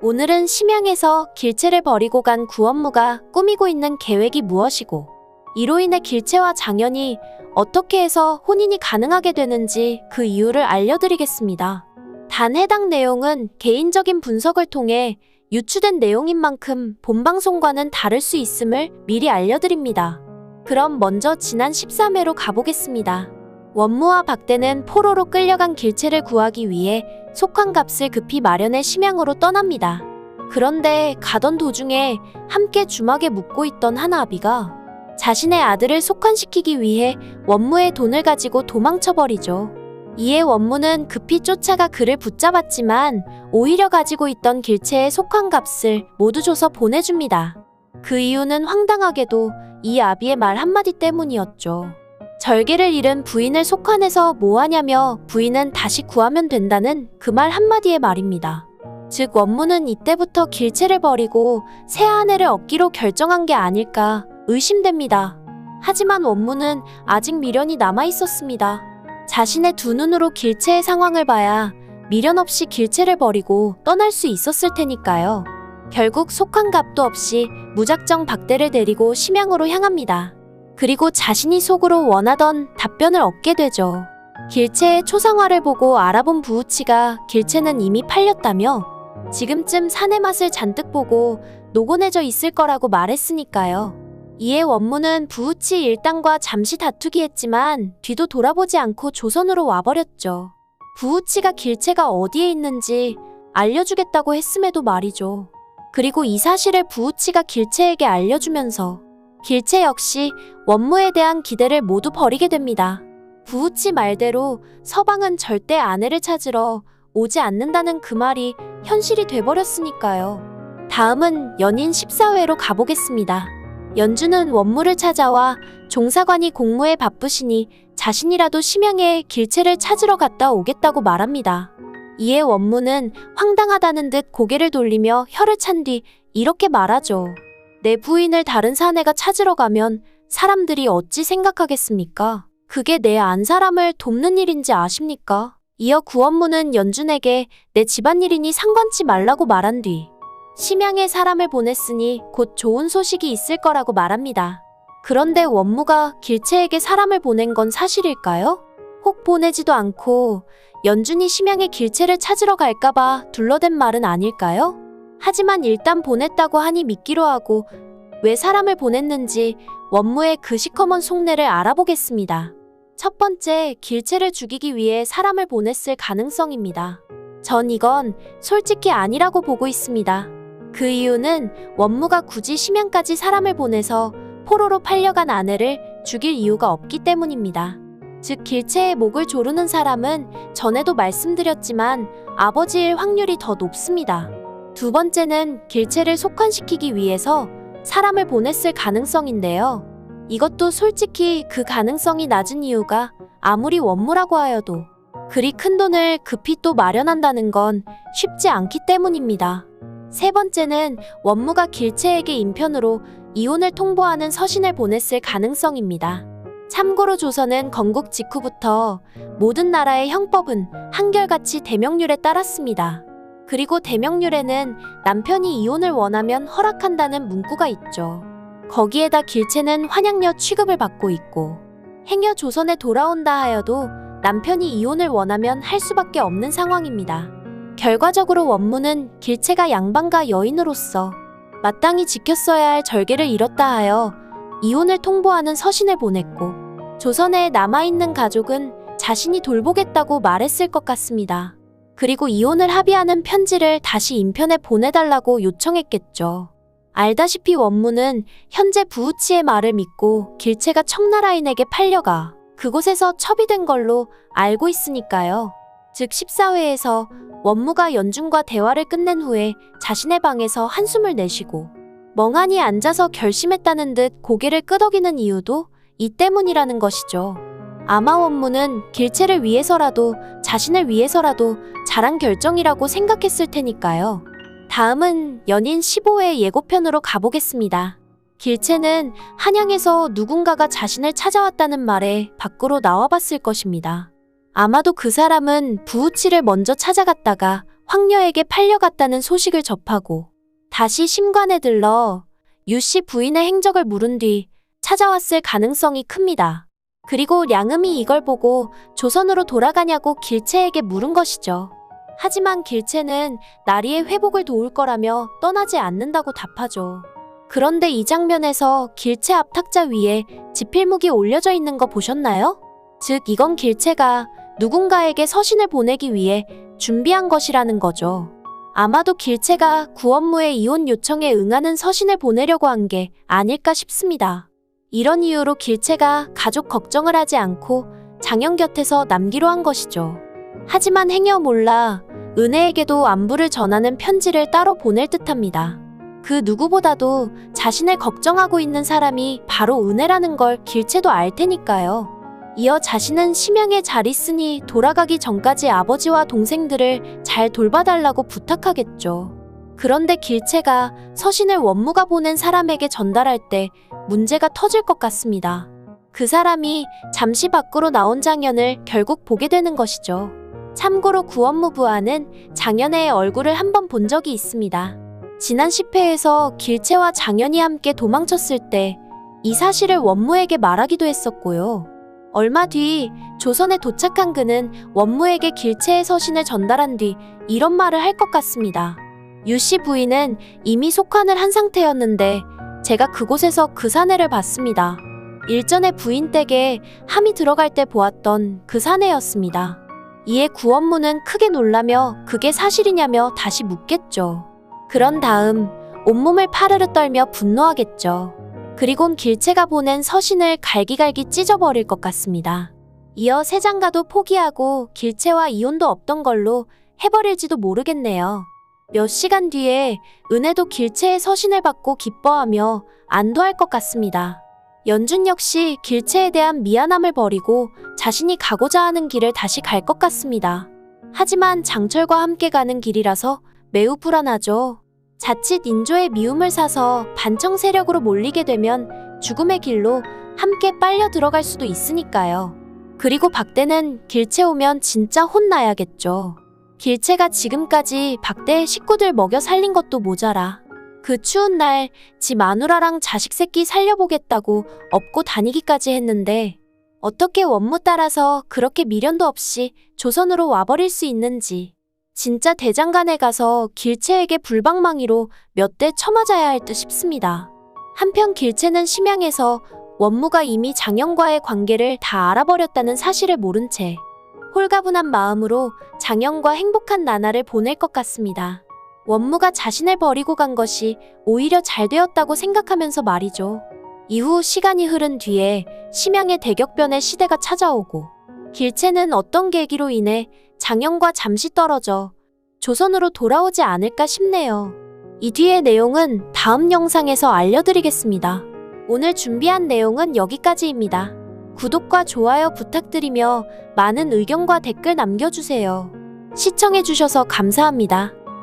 오늘은 심양에서 길채를 버리고 간 구원무가 꾸미고 있는 계획이 무엇이고 이로 인해 길채와 장현이 어떻게 해서 혼인이 가능하게 되는지 그 이유를 알려드리겠습니다. 단 해당 내용은 개인적인 분석을 통해 유추된 내용인 만큼 본방송과는 다를 수 있음을 미리 알려드립니다. 그럼 먼저 지난 13회로 가보겠습니다. 원무와 박대는 포로로 끌려간 길채를 구하기 위해 속환값을 급히 마련해 심양으로 떠납니다. 그런데 가던 도중에 함께 주막에 묵고 있던 한 아비가 자신의 아들을 속환시키기 위해 원무의 돈을 가지고 도망쳐버리죠. 이에 원무는 급히 쫓아가 그를 붙잡았지만 오히려 가지고 있던 길채의 속환값을 모두 줘서 보내줍니다. 그 이유는 황당하게도 이 아비의 말 한마디 때문이었죠. 절개를 잃은 부인을 속환해서 뭐하냐며 부인은 다시 구하면 된다는 그 말 한마디의 말입니다. 즉 원무는 이때부터 길채를 버리고 새 아내를 얻기로 결정한 게 아닐까 의심됩니다. 하지만 원무는 아직 미련이 남아있었습니다. 자신의 두 눈으로 길채의 상황을 봐야 미련 없이 길채를 버리고 떠날 수 있었을 테니까요. 결국 속환값도 없이 무작정 박대를 데리고 심양으로 향합니다. 그리고 자신이 속으로 원하던 답변을 얻게 되죠. 길채의 초상화를 보고 알아본 부우치가 길채는 이미 팔렸다며 지금쯤 산의 맛을 잔뜩 보고 노곤해져 있을 거라고 말했으니까요. 이에 원무는 부우치 일당과 잠시 다투기 했지만 뒤도 돌아보지 않고 조선으로 와버렸죠. 부우치가 길채가 어디에 있는지 알려주겠다고 했음에도 말이죠. 그리고 이 사실을 부우치가 길채에게 알려주면서 길채 역시 원무에 대한 기대를 모두 버리게 됩니다. 부우치 말대로 서방은 절대 아내를 찾으러 오지 않는다는 그 말이 현실이 돼버렸으니까요. 다음은 연인 14회로 가보겠습니다. 연주는 원무를 찾아와 종사관이 공무에 바쁘시니 자신이라도 심양에 길채를 찾으러 갔다 오겠다고 말합니다. 이에 원무는 황당하다는 듯 고개를 돌리며 혀를 찬 뒤 이렇게 말하죠. 내 부인을 다른 사내가 찾으러 가면 사람들이 어찌 생각하겠습니까? 그게 내 안 사람을 돕는 일인지 아십니까? 이어 구원무는 연준에게 내 집안일이니 상관치 말라고 말한 뒤 심양에 사람을 보냈으니 곧 좋은 소식이 있을 거라고 말합니다. 그런데 원무가 길채에게 사람을 보낸 건 사실일까요? 혹 보내지도 않고 연준이 심양에 길채를 찾으러 갈까봐 둘러댄 말은 아닐까요? 하지만 일단 보냈다고 하니 믿기로 하고 왜 사람을 보냈는지 원무의 그 시커먼 속내를 알아보겠습니다. 첫 번째, 길채를 죽이기 위해 사람을 보냈을 가능성입니다. 전 이건 솔직히 아니라고 보고 있습니다. 그 이유는 원무가 굳이 심양까지 사람을 보내서 포로로 팔려간 아내를 죽일 이유가 없기 때문입니다. 즉 길채의 목을 조르는 사람은 전에도 말씀드렸지만 아버지일 확률이 더 높습니다. 두 번째는 길채를 속환시키기 위해서 사람을 보냈을 가능성인데요. 이것도 솔직히 그 가능성이 낮은 이유가 아무리 원무라고 하여도 그리 큰 돈을 급히 또 마련한다는 건 쉽지 않기 때문입니다. 세 번째는 원무가 길채에게 인편으로 이혼을 통보하는 서신을 보냈을 가능성입니다. 참고로 조선은 건국 직후부터 모든 나라의 형법은 한결같이 대명률에 따랐습니다. 그리고 대명률에는 남편이 이혼을 원하면 허락한다는 문구가 있죠. 거기에다 길채는 환양녀 취급을 받고 있고 행여 조선에 돌아온다 하여도 남편이 이혼을 원하면 할 수밖에 없는 상황입니다. 결과적으로 원무는 길채가 양반과 여인으로서 마땅히 지켰어야 할 절개를 잃었다 하여 이혼을 통보하는 서신을 보냈고 조선에 남아있는 가족은 자신이 돌보겠다고 말했을 것 같습니다. 그리고 이혼을 합의하는 편지를 다시 인편에 보내달라고 요청했겠죠. 알다시피 원무는 현재 부우치의 말을 믿고 길채가 청나라인에게 팔려가 그곳에서 첩이된 걸로 알고 있으니까요. 즉 14회에서 원무가 연준과 대화를 끝낸 후에 자신의 방에서 한숨을 내쉬고 멍하니 앉아서 결심했다는 듯 고개를 끄덕이는 이유도 이 때문이라는 것이죠. 아마 원무는 길채를 위해서라도 자신을 위해서라도 잘한 결정이라고 생각했을 테니까요. 다음은 연인 15회 예고편으로 가보겠습니다. 길채는 한양에서 누군가가 자신을 찾아왔다는 말에 밖으로 나와봤을 것입니다. 아마도 그 사람은 부우치를 먼저 찾아갔다가 황녀에게 팔려갔다는 소식을 접하고 다시 심관에 들러 유씨 부인의 행적을 물은 뒤 찾아왔을 가능성이 큽니다. 그리고 량음이 이걸 보고 조선으로 돌아가냐고 길채에게 물은 것이죠. 하지만 길채는 나리의 회복을 도울 거라며 떠나지 않는다고 답하죠. 그런데 이 장면에서 길채 앞 탁자 위에 지필묵이 올려져 있는 거 보셨나요? 즉 이건 길채가 누군가에게 서신을 보내기 위해 준비한 것이라는 거죠. 아마도 길채가 구원무의 이혼 요청에 응하는 서신을 보내려고 한 게 아닐까 싶습니다. 이런 이유로 길채가 가족 걱정을 하지 않고 장현 곁에서 남기로 한 것이죠. 하지만 행여 몰라 은혜에게도 안부를 전하는 편지를 따로 보낼 듯합니다. 그 누구보다도 자신을 걱정하고 있는 사람이 바로 은혜라는 걸 길채도 알 테니까요. 이어 자신은 심양에 잘 있으니 돌아가기 전까지 아버지와 동생들을 잘 돌봐달라고 부탁하겠죠. 그런데 길채가 서신을 원무가 보낸 사람에게 전달할 때 문제가 터질 것 같습니다. 그 사람이 잠시 밖으로 나온 장현을 결국 보게 되는 것이죠. 참고로 구원무 부하는 장현의 얼굴을 한번 본 적이 있습니다. 지난 10회에서 길채와 장현이 함께 도망쳤을 때 이 사실을 원무에게 말하기도 했었고요. 얼마 뒤 조선에 도착한 그는 원무에게 길채의 서신을 전달한 뒤 이런 말을 할 것 같습니다. 유씨 부인은 이미 속환을 한 상태였는데 제가 그곳에서 그 사내를 봤습니다. 일전에 부인 댁에 함이 들어갈 때 보았던 그 사내였습니다. 이에 구원무는 크게 놀라며 그게 사실이냐며 다시 묻겠죠. 그런 다음 온몸을 파르르 떨며 분노하겠죠. 그리곤 길채가 보낸 서신을 갈기갈기 찢어버릴 것 같습니다. 이어 세장가도 포기하고 길채와 이혼도 없던 걸로 해버릴지도 모르겠네요. 몇 시간 뒤에 은혜도 길채의 서신을 받고 기뻐하며 안도할 것 같습니다. 연준 역시 길채에 대한 미안함을 버리고 자신이 가고자 하는 길을 다시 갈 것 같습니다. 하지만 장철과 함께 가는 길이라서 매우 불안하죠. 자칫 인조의 미움을 사서 반청 세력으로 몰리게 되면 죽음의 길로 함께 빨려 들어갈 수도 있으니까요. 그리고 박대는 길채 오면 진짜 혼나야겠죠. 길채가 지금까지 박대의 식구들 먹여 살린 것도 모자라 그 추운 날 지 마누라랑 자식 새끼 살려보겠다고 업고 다니기까지 했는데 어떻게 원무 따라서 그렇게 미련도 없이 조선으로 와버릴 수 있는지 진짜 대장간에 가서 길채에게 불방망이로 몇 대 쳐맞아야 할 듯 싶습니다. 한편 길채는 심양에서 원무가 이미 장현과의 관계를 다 알아버렸다는 사실을 모른 채 홀가분한 마음으로 장현과 행복한 나날을 보낼 것 같습니다. 원무가 자신을 버리고 간 것이 오히려 잘 되었다고 생각하면서 말이죠. 이후 시간이 흐른 뒤에 심양의 대격변의 시대가 찾아오고 길채는 어떤 계기로 인해 장현과 잠시 떨어져 조선으로 돌아오지 않을까 싶네요. 이 뒤의 내용은 다음 영상에서 알려드리겠습니다. 오늘 준비한 내용은 여기까지입니다. 구독과 좋아요 부탁드리며 많은 의견과 댓글 남겨주세요. 시청해주셔서 감사합니다.